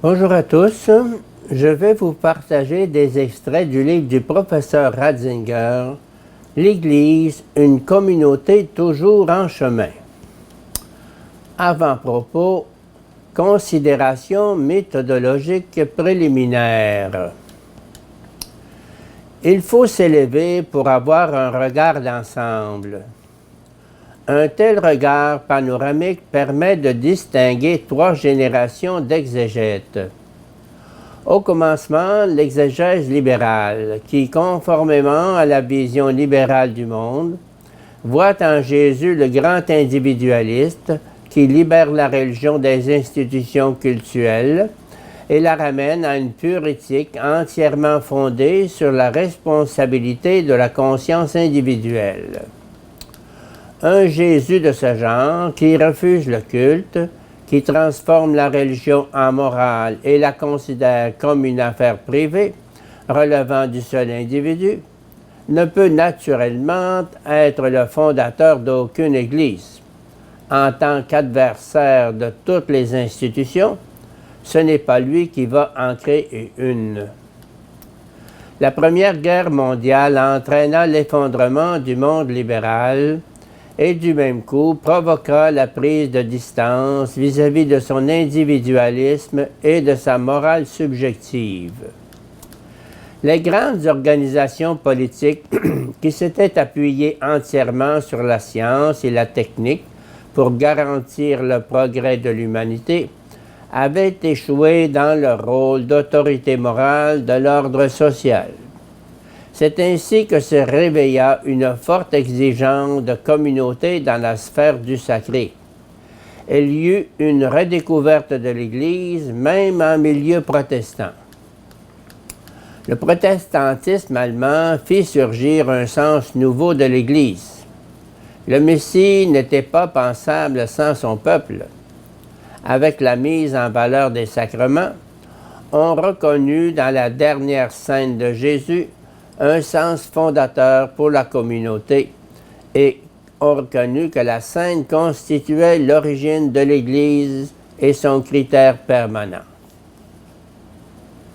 Bonjour à tous. Je vais vous partager des extraits du livre du professeur Ratzinger, L'Église, une communauté toujours en chemin. Avant-propos, considération méthodologique préliminaire. Il faut s'élever pour avoir un regard d'ensemble. Un tel regard panoramique permet de distinguer trois générations d'exégètes. Au commencement, l'exégèse libérale, qui, conformément à la vision libérale du monde, voit en Jésus le grand individualiste qui libère la religion des institutions cultuelles et la ramène à une pure éthique entièrement fondée sur la responsabilité de la conscience individuelle. Un Jésus de ce genre qui refuse le culte, qui transforme la religion en morale et la considère comme une affaire privée relevant du seul individu, ne peut naturellement être le fondateur d'aucune Église. En tant qu'adversaire de toutes les institutions, ce n'est pas lui qui va en créer une. La Première Guerre mondiale entraîna l'effondrement du monde libéral et du même coup provoqua la prise de distance vis-à-vis de son individualisme et de sa morale subjective. Les grandes organisations politiques qui s'étaient appuyées entièrement sur la science et la technique pour garantir le progrès de l'humanité avaient échoué dans leur rôle d'autorité morale de l'ordre social. C'est ainsi que se réveilla une forte exigence de communauté dans la sphère du sacré. Il y eut une redécouverte de l'Église, même en milieu protestant. Le protestantisme allemand fit surgir un sens nouveau de l'Église. Le Messie n'était pas pensable sans son peuple. Avec la mise en valeur des sacrements, on reconnut dans la dernière scène de Jésus un sens fondateur pour la communauté et on reconnut que la scène constituait l'origine de l'Église et son critère permanent.